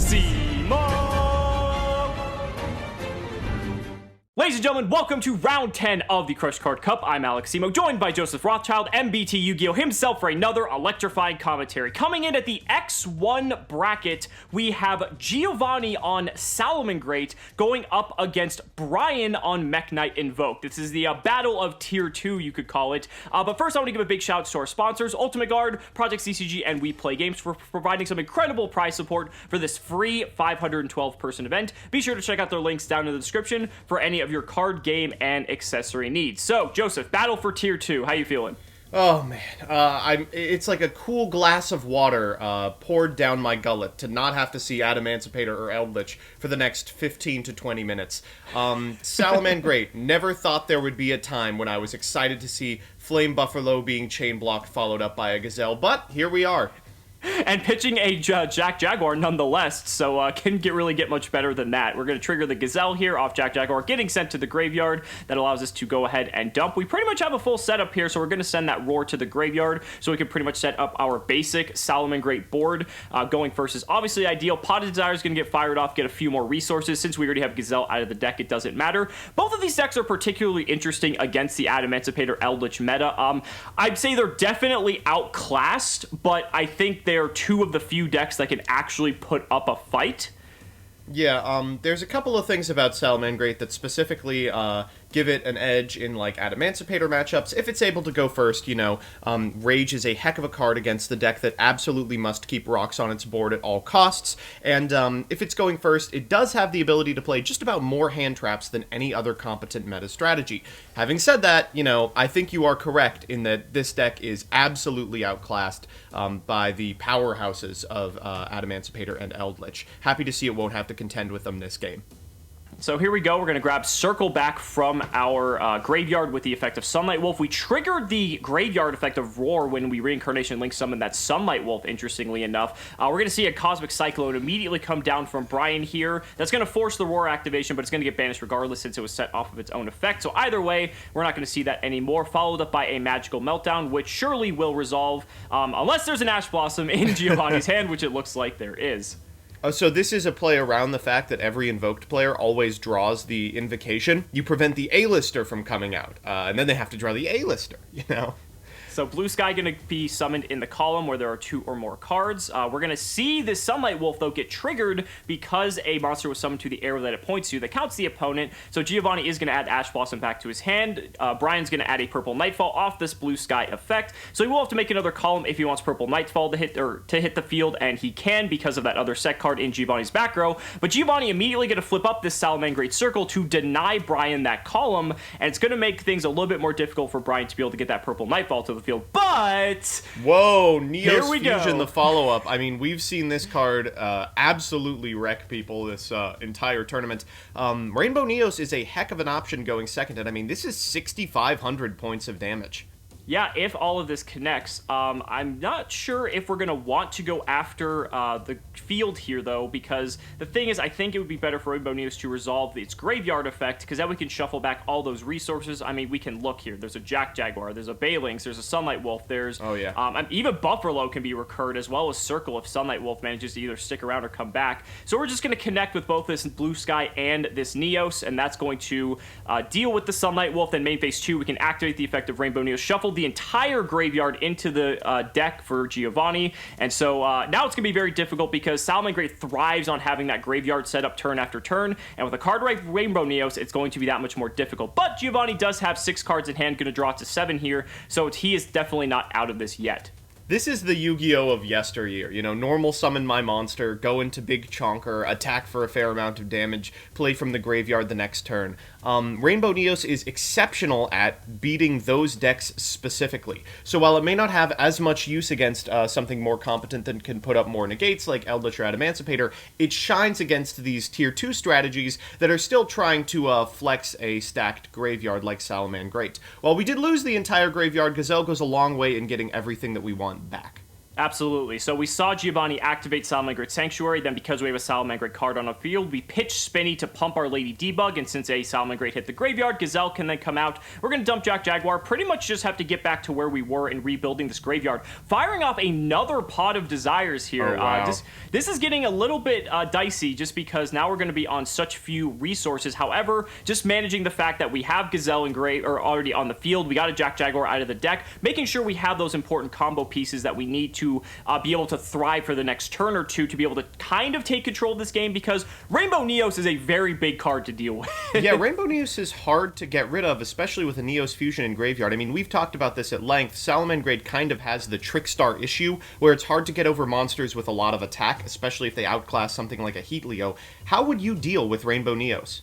Simo! Ladies and gentlemen, welcome to round 10 of the Crush Card Cup. I'm Alex Simo, joined by Joseph Rothschild, MBT Yu-Gi-Oh! Himself for another electrifying commentary. Coming in at the X1 bracket, we have Giovanni on Salamangreat going up against Brian on Mekk-Knight Invoked. This is the battle of Tier 2, you could call it. But first, I want to give a big shout out to our sponsors, Ultimate Guard, Project CCG, and We Play Games for providing some incredible prize support for this free 512-person event. Be sure to check out their links down in the description for any of your card, game, and accessory needs. So, Joseph, battle for Tier 2. How you feeling? Oh, man. It's like a cool glass of water poured down my gullet to not have to see Adamantipator or Eldritch for the next 15 to 20 minutes. Salamangreat, never thought there would be a time when I was excited to see Flame Buffalo being chain blocked followed up by a Gazelle, but here we are. And pitching a Jack Jaguar nonetheless, so couldn't really get much better than that. We're going to trigger the Gazelle here off Jack Jaguar, getting sent to the graveyard. That allows us to go ahead and dump. We pretty much have a full setup here, so we're going to send that Roar to the graveyard, so we can pretty much set up our basic Salamangreat board. Going first is obviously ideal. Pot of Desire is going to get fired off, get a few more resources. Since we already have Gazelle out of the deck, it doesn't matter. Both of these decks are particularly interesting against the Adamantipator Eldritch meta. I'd say they're definitely outclassed, but I think they're two of the few decks that can actually put up a fight. Yeah, there's a couple of things about Salamangreat that specifically give it an edge in, like, Adamantipator matchups. If it's able to go first, you know, Rage is a heck of a card against the deck that absolutely must keep rocks on its board at all costs, and if it's going first, it does have the ability to play just about more hand traps than any other competent meta strategy. Having said that, you know, I think you are correct in that this deck is absolutely outclassed by the powerhouses of Adamantipator and Eldritch. Happy to see it won't have to contend with them this game. So here we go. We're going to grab Circle back from our graveyard with the effect of Sunlight Wolf. We triggered the graveyard effect of Roar when we Reincarnation Link summoned that Sunlight Wolf, interestingly enough. We're going to see a Cosmic Cyclone immediately come down from Brian here. That's going to force the Roar activation, but it's going to get banished regardless since it was set off of its own effect. So either way, we're not going to see that anymore. Followed up by a Magical Meltdown, which surely will resolve, unless there's an Ash Blossom in Giovanni's hand, which it looks like there is. So this is a play around the fact that every Invoked player always draws the Invocation. You prevent the A-lister from coming out, and then they have to draw the A-lister, you know? So Blue Sky going to be summoned in the column where there are 2 or more cards. We're going to see this Sunlight Wolf, though, get triggered because a monster was summoned to the arrow that it points to that counts the opponent. So Giovanni is going to add Ash Blossom back to his hand. Brian's going to add a Purple Nightfall off this Blue Sky effect. So he will have to make another column if he wants Purple Nightfall to hit the field, and he can because of that other set card in Giovanni's back row. But Giovanni immediately going to flip up this Salamangreat Circle to deny Brian that column, and it's going to make things a little bit more difficult for Brian to be able to get that Purple Nightfall to the field. But whoa, Neos Fusion, go. the follow-up. I mean, we've seen this card absolutely wreck people this entire tournament. Rainbow Neos is a heck of an option going second, and I mean, this is 6,500 points of damage. Yeah, if all of this connects. I'm not sure if we're going to want to go after the field here, though, because the thing is, I think it would be better for Rainbow Neos to resolve its graveyard effect, because then we can shuffle back all those resources. I mean, we can look here. There's a Jack Jaguar, there's a Baylings, there's a Sunlight Wolf, there's... Oh, yeah. Even Buffalo can be recurred, as well as Circle if Sunlight Wolf manages to either stick around or come back. So we're just going to connect with both this Blue Sky and this Neos, and that's going to deal with the Sunlight Wolf. Then main phase 2, we can activate the effect of Rainbow Neos, shuffle the entire graveyard into the deck for Giovanni, and so now it's going to be very difficult because Salamangreat thrives on having that graveyard set up turn after turn, and with a card like Rainbow Neos, it's going to be that much more difficult. But Giovanni does have 6 cards in hand, going to draw to 7 here, so he is definitely not out of this yet. This is the Yu-Gi-Oh! Of yesteryear. You know, normal summon my monster, go into big chonker, attack for a fair amount of damage, play from the graveyard the next turn. Rainbow Neos is exceptional at beating those decks specifically. So while it may not have as much use against something more competent that can put up more negates like Eldritch or Adamantipator, it shines against these Tier 2 strategies that are still trying to flex a stacked graveyard like Salamangreat. While we did lose the entire graveyard, Gazelle goes a long way in getting everything that we want back. Absolutely. So we saw Giovanni activate Salamangreat Sanctuary, then because we have a Salamangreat card on the field, we pitch Spinny to pump our Lady Debug, and since a Salamangreat hit the graveyard, Gazelle can then come out. We're going to dump Jack Jaguar, pretty much just have to get back to where we were in rebuilding this graveyard. Firing off another Pot of Desires here. Oh, wow. This is getting a little bit dicey just because now we're going to be on such few resources. However, just managing the fact that we have Gazelle and Grave are already on the field, we got a Jack Jaguar out of the deck, making sure we have those important combo pieces that we need to be able to thrive for the next turn or two to be able to kind of take control of this game, because Rainbow Neos is a very big card to deal with. Yeah, Rainbow Neos is hard to get rid of, especially with a Neos Fusion in Graveyard. I mean, we've talked about this at length. Salamangreat kind of has the Trickstar issue, where it's hard to get over monsters with a lot of attack, especially if they outclass something like a Heat Leo. How would you deal with Rainbow Neos?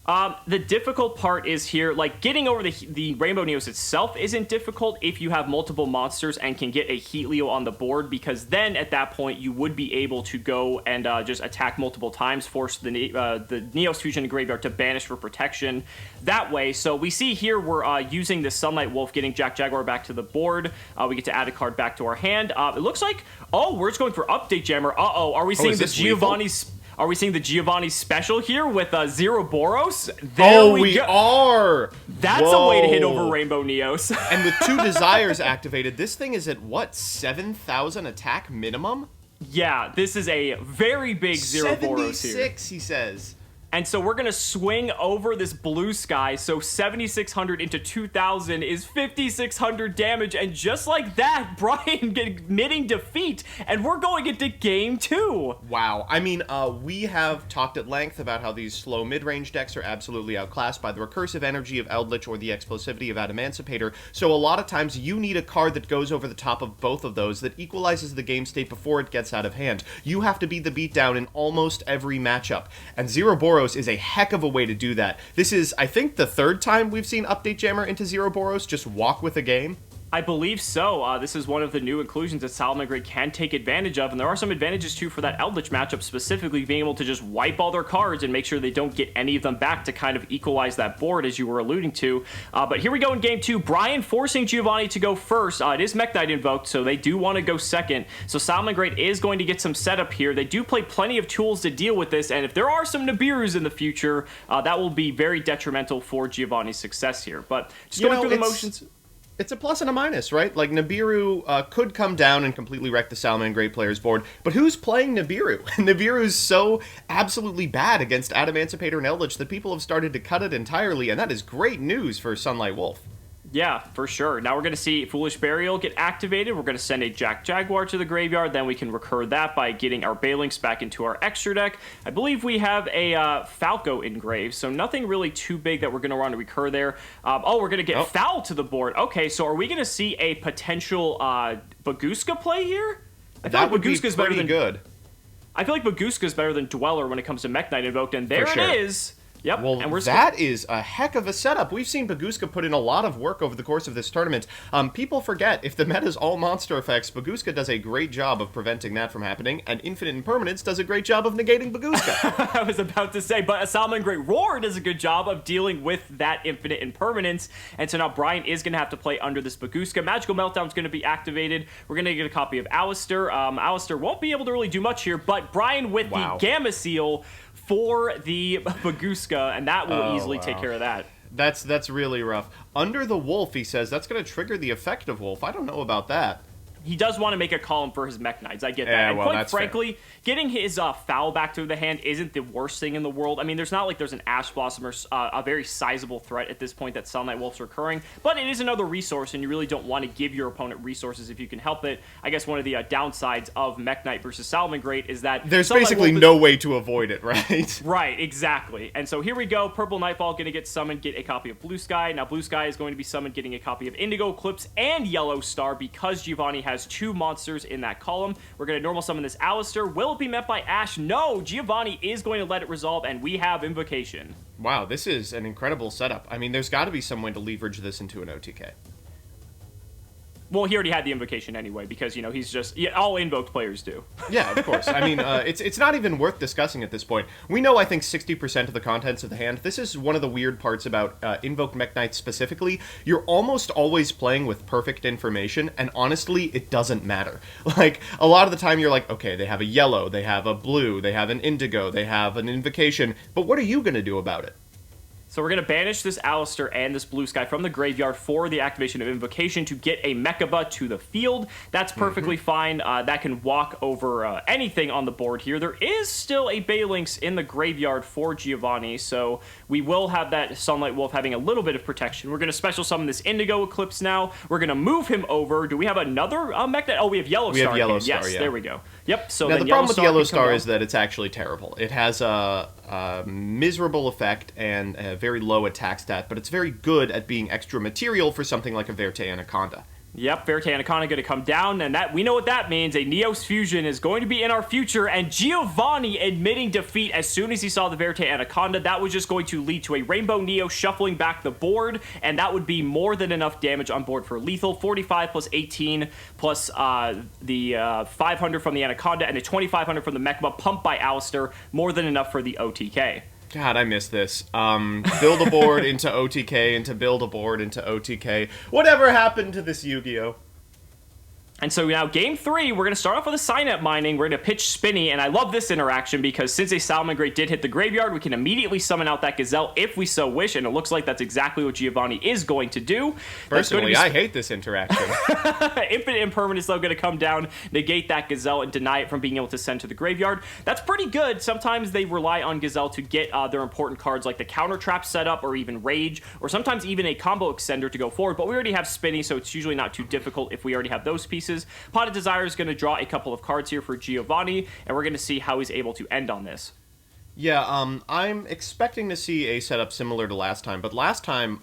The difficult part is here, like, getting over the Rainbow Neos itself isn't difficult if you have multiple monsters and can get a Heat Leo on the board, because then at that point you would be able to go and just attack multiple times, force the Neos Fusion in Graveyard to banish for protection that way. So we see here we're using the Sunlight Wolf, getting Jack Jaguar back to the board. We get to add a card back to our hand. It looks like, oh, we're just going for Update Jammer. Uh-oh, are we seeing the Giovanni's... Are we seeing the Giovanni special here with Zero Boros? There we are! That's a way to hit over Rainbow Neos. And with 2 Desires activated, this thing is at, what, 7,000 attack minimum? Yeah, this is a very big Zero Boros here. 76, he says. And so we're going to swing over this blue sky, so 7,600 into 2,000 is 5,600 damage, and just like that, Brian admitting defeat, and we're going into game 2. Wow. I mean, we have talked at length about how these slow mid-range decks are absolutely outclassed by the recursive energy of Eldritch or the explosivity of Adamancipator, so a lot of times you need a card that goes over the top of both of those that equalizes the game state before it gets out of hand. You have to beat the beatdown in almost every matchup, and Zero Boros is a heck of a way to do that. This is, I think, the 3rd time we've seen Update Jammer into Zero Boros just walk with a game. I believe so. This is one of the new inclusions that Salamangreat can take advantage of, and there are some advantages, too, for that Eldritch matchup, specifically being able to just wipe all their cards and make sure they don't get any of them back to kind of equalize that board, as you were alluding to. But here we go in game 2. Brian forcing Giovanni to go first. It is Mekk-Knight Invoked, so they do want to go second. So Salamangreat is going to get some setup here. They do play plenty of tools to deal with this, and if there are some Nibirus in the future, that will be very detrimental for Giovanni's success here. But just going through the motions... It's a plus and a minus, right? Like, Nibiru could come down and completely wreck the Salamangreat player's board, but who's playing Nibiru? Nibiru's so absolutely bad against Adamancipator and Eldritch that people have started to cut it entirely, and that is great news for Sunlight Wolf. Yeah, for sure. Now we're going to see Foolish Burial get activated. We're going to send a Jack Jaguar to the graveyard. Then we can recur that by getting our Balinks back into our extra deck. I believe we have a Falco engraved, so nothing really too big that we're going to want to recur there. We're going to get Foul to the board. Okay, so are we going to see a potential Baguska play here? I feel that like Baguska's better than good. I feel like Baguska's better than Dweller when it comes to Mekk-Knight Invoked, and there it is. Yep. Well, and that is a heck of a setup. We've seen Baguska put in a lot of work over the course of this tournament. People forget, if the meta's all monster effects, Baguska does a great job of preventing that from happening, and Infinite Impermanence does a great job of negating Baguska. I was about to say, but a Salamangreat Roar does a good job of dealing with that Infinite Impermanence, and so now Brian is going to have to play under this Baguska. Magical Meltdown's going to be activated. We're going to get a copy of Alistair. Alistair won't be able to really do much here, but Brian with the Gamma Seal for the Baguska, and that will easily take care of that. That's really rough. Under the Wolf, he says, that's going to trigger the effect of Wolf. I don't know about that. He does want to make a column for his Mekk-Knights. I get that. And quite frankly, getting his Foul back through the hand isn't the worst thing in the world. I mean, there's not like there's an Ash Blossom or a very sizable threat at this point that Sunlight Wolf's recurring, but it is another resource, and you really don't want to give your opponent resources if you can help it. I guess one of the downsides of Mekk-Knight versus Salamangreat is that there's basically no way to avoid it, right? Right, exactly. And so here we go. Purple Nightfall going to get summoned, get a copy of Blue Sky. Now Blue Sky is going to be summoned, getting a copy of Indigo Eclipse and Yellow Star because Giovanni has 2 monsters in that column. We're going to normal summon this Alistair. Will it be met by Ash? No! Giovanni is going to let it resolve, and we have Invocation. Wow, this is an incredible setup. I mean, there's got to be some way to leverage this into an OTK. Well, he already had the invocation anyway, because, you know, he's just... Yeah, all invoked players do. Yeah, of course. I mean, it's not even worth discussing at this point. We know, I think, 60% of the contents of the hand. This is one of the weird parts about Invoked Mekk-Knight specifically. You're almost always playing with perfect information, and honestly, it doesn't matter. Like, a lot of the time you're like, okay, they have a yellow, they have a blue, they have an indigo, they have an invocation, but what are you going to do about it? So we're going to banish this Alistair and this Blue Sky from the graveyard for the activation of Invocation to get a Mekaba to the field. That's perfectly fine. That can walk over anything on the board here. There is still a Balinx in the graveyard for Giovanni, so we will have that Sunlight Wolf having a little bit of protection. We're going to special summon this Indigo Eclipse now. We're going to move him over. Do we have another Mekk-Knight? Oh, we have Yellow Star. We have Yellow Star, yes, yeah. there we go. Yep, so now, then the problem with Yellow Star down. is that it's actually terrible. It has a miserable effect and a very low attack stat, but it's very good at being extra material for something like a Verte Anaconda. Yep, Verte Anaconda going to come down, and that we know what that means. A Neos Fusion is going to be in our future, and Giovanni admitting defeat as soon as he saw the Verte Anaconda. That was just going to lead to a Rainbow Neo shuffling back the board, and that would be more than enough damage on board for lethal. 45 plus 18 plus the 500 from the Anaconda and the 2500 from the Mekba pumped by Alistair. More than enough for the OTK. God, I miss this. Build a board into OTK, into build a board into OTK. Whatever happened to this Yu-Gi-Oh? And so now, game 3, we're going to start off with a Signet Mining. We're going to pitch Spinny, and I love this interaction because since a Salamangreat did hit the graveyard, we can immediately summon out that Gazelle if we so wish, and it looks like that's exactly what Giovanni is going to do. Personally, I hate this interaction. Infinite Impermanence, though, going to come down, negate that Gazelle, and deny it from being able to send to the graveyard. That's pretty good. Sometimes they rely on Gazelle to get their important cards like the Counter Trap setup or even Rage, or sometimes even a Combo Extender to go forward, but we already have Spinny, so it's usually not too difficult if we already have those pieces. Pot of Desire is going to draw a couple of cards here for Giovanni, and we're going to see how he's able to end on this. Yeah, I'm expecting to see a setup similar to last time, but last time,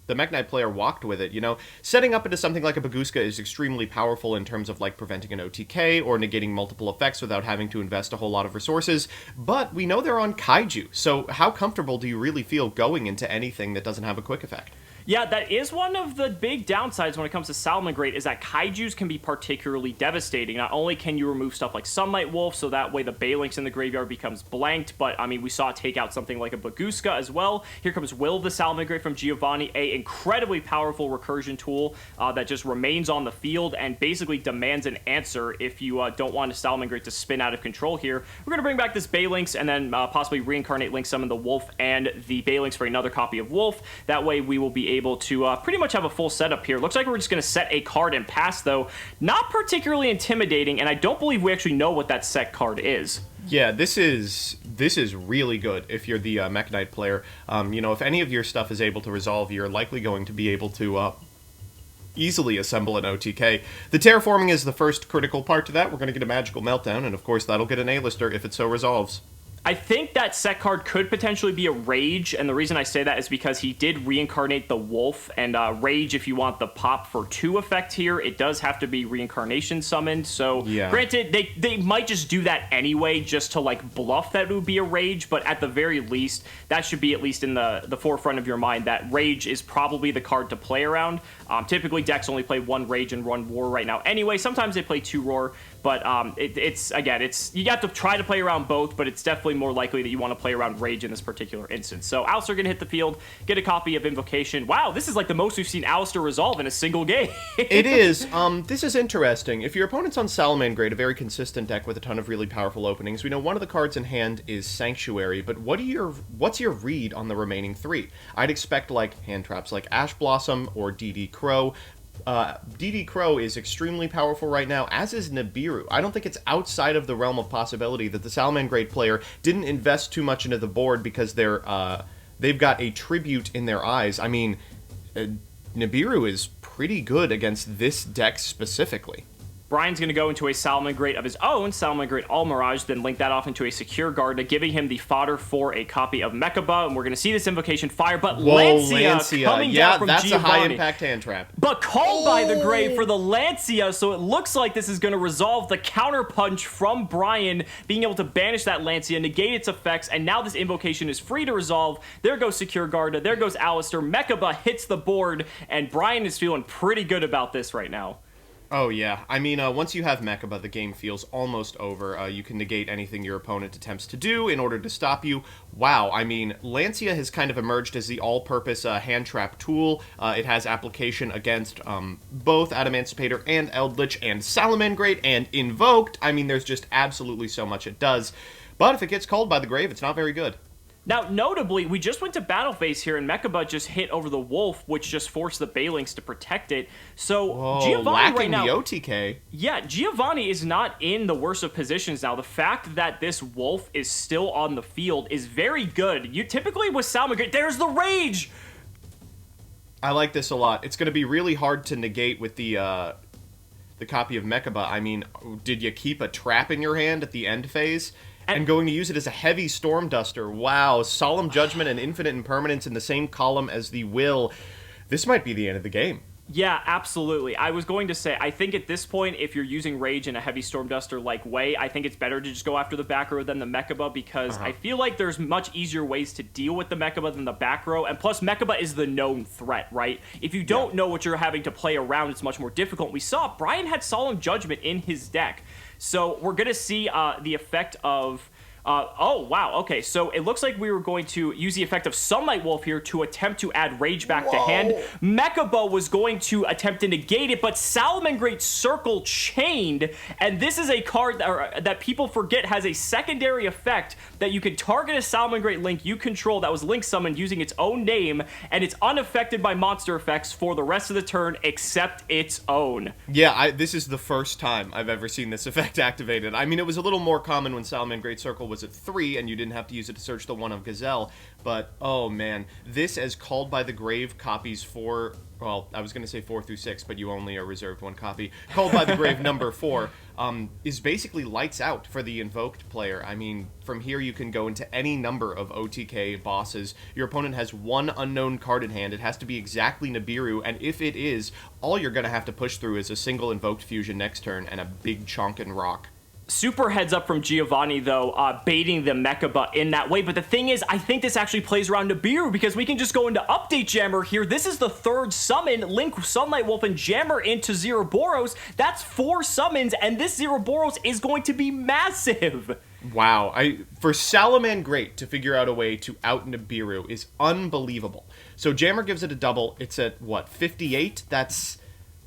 the Mekk-Knight player walked with it, you know? Setting up into something like a Baguska is extremely powerful in terms of, like, preventing an OTK or negating multiple effects without having to invest a whole lot of resources, but we know they're on Kaiju, so how comfortable do you really feel going into anything that doesn't have a quick effect? Yeah, that is one of the big downsides when it comes to Salamangreat, is that Kaijus can be particularly devastating. Not only can you remove stuff like Sunlight Wolf, so that way the Balinx in the graveyard becomes blanked, but, I mean, we saw it take out something like a Baguska as well. Here comes Will the Salamangreat from Giovanni, a incredibly powerful recursion tool that just remains on the field and basically demands an answer if you don't want a Salamangreat to spin out of control here. We're going to bring back this Balinx and then possibly reincarnate Link summon the Wolf and the Balinx for another copy of Wolf. That way we will be able to pretty much have a full setup here. Looks like we're just going to set a card and pass, though. Not particularly intimidating, and I don't believe we actually know what that set card is. Yeah, this is really good if you're the Mekk-Knight player. You know, if any of your stuff is able to resolve, you're likely going to be able to easily assemble an OTK. The terraforming is the first critical part to that. We're going to get a Magical Meltdown, and of course that'll get an A-lister if it so resolves. I think that set card could potentially be a Rage, and the reason I say that is because he did reincarnate the Wolf, and Rage, if you want the pop for 2 effect here, it does have to be reincarnation summoned, so yeah. Granted, they might just do that anyway, just to, like, bluff that it would be a Rage, but at the very least, that should be at least in the forefront of your mind, that Rage is probably the card to play around. Typically, decks only play 1 Rage and 1 Roar right now anyway. Sometimes they play 2 Roar, but it's you have to try to play around both, but it's definitely more likely that you want to play around Rage in this particular instance. So Alistair going to hit the field, get a copy of Invocation. Wow, this is like the most we've seen Alistair resolve in a single game. It is. This is interesting. If your opponent's on Salamangreat, a very consistent deck with a ton of really powerful openings, we know one of the cards in hand is Sanctuary, but what's your read on the remaining 3? I'd expect, like, hand traps like Ash Blossom or DD Crow. DD Crow is extremely powerful right now, as is Nibiru. I don't think it's outside of the realm of possibility that the Salamangreat player didn't invest too much into the board because they've got a tribute in their eyes. I mean, Nibiru is pretty good against this deck specifically. Brian's going to go into a Salamangreat of his own, Salamangreat All Mirage, then link that off into a Secure Guard, giving him the fodder for a copy of Mekk-Knight, and we're going to see this invocation fire, but Lancia coming down from that's Giovanni. a high-impact hand trap. But called by the Grave for the Lancia, so it looks like this is going to resolve the counter punch from Brian, being able to banish that Lancia, negate its effects, and now this invocation is free to resolve. There goes Secure Guard, there goes Alistair, Mekk-Knight hits the board, and Brian is feeling pretty good about this right now. Oh, yeah. I mean, once you have Mekk-Knight, the game feels almost over. You can negate anything your opponent attempts to do in order to stop you. Wow, I mean, Lancia has kind of emerged as the all-purpose hand trap tool. It has application against both Adamantipator and Eldritch and Salamangreat and Invoked. I mean, there's just absolutely so much it does. But if it gets called by the Grave, it's not very good. Now, notably, we just went to battle phase here, and Mekk-Knight just hit over the Wolf, which just forced the Balinks to protect it. So, Giovanni right now... the OTK. Yeah, Giovanni is not in the worst of positions now. The fact that this Wolf is still on the field is very good. You typically with Salamangreat, there's the Rage! I like this a lot. It's going to be really hard to negate with the copy of Mekk-Knight. I mean, did you keep a trap in your hand at the end phase? And going to use it as a heavy Storm Duster. Wow, Solemn Judgment and Infinite Impermanence in the same column as the Will. This might be the end of the game. Yeah, absolutely. I was going to say, I think at this point, if you're using Rage in a heavy Storm Duster-like way, I think it's better to just go after the back row than the Mekk-Knight, because I feel like there's much easier ways to deal with the Mekk-Knight than the back row, and plus Mekk-Knight is the known threat, right? If you don't know what you're having to play around, it's much more difficult. We saw Brian had Solemn Judgment in his deck, so we're going to see the effect of... oh, wow, okay, so it looks like we were going to use the effect of Sunlight Wolf here to attempt to add Rage back to hand. Mekk-Knight was going to attempt to negate it, but Salamangreat Circle chained, and this is a card that people forget has a secondary effect that you can target a Salamangreat link you control that was link summoned using its own name, and it's unaffected by monster effects for the rest of the turn except its own. Yeah, this is the first time I've ever seen this effect activated. I mean, it was a little more common when Salamangreat Circle was at 3 and you didn't have to use it to search the one of Gazelle, but oh man, this as called by the Grave copies 4, well, I was going to say 4 through 6, but you only are reserved one copy. Called by the Grave number 4 is basically lights out for the Invoked player. I mean, from here you can go into any number of OTK bosses. Your opponent has one unknown card in hand. It has to be exactly Nibiru, and if it is, all you're going to have to push through is a single Invoked Fusion next turn and a big chonkin' rock. Super heads up from Giovanni, though, baiting the Mekk-Knight in that way. But the thing is, I think this actually plays around Nibiru, because we can just go into Update Jammer here. This is the third summon. Link Sunlight Wolf and Jammer into Zeroboros. That's 4 summons, and this Zeroboros is going to be massive. Wow. For Salamangreat to figure out a way to out Nibiru is unbelievable. So Jammer gives it a double. It's at, what, 58?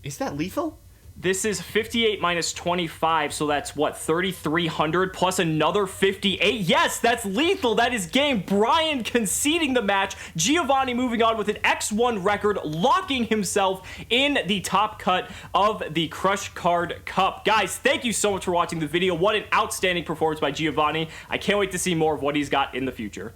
Is that lethal? This is 58 minus 25, so that's, what, 3,300 plus another 58? Yes, that's lethal. That is game. Brian conceding the match. Giovanni moving on with an X1 record, locking himself in the top cut of the Crush Card Cup. Guys, thank you so much for watching the video. What an outstanding performance by Giovanni. I can't wait to see more of what he's got in the future.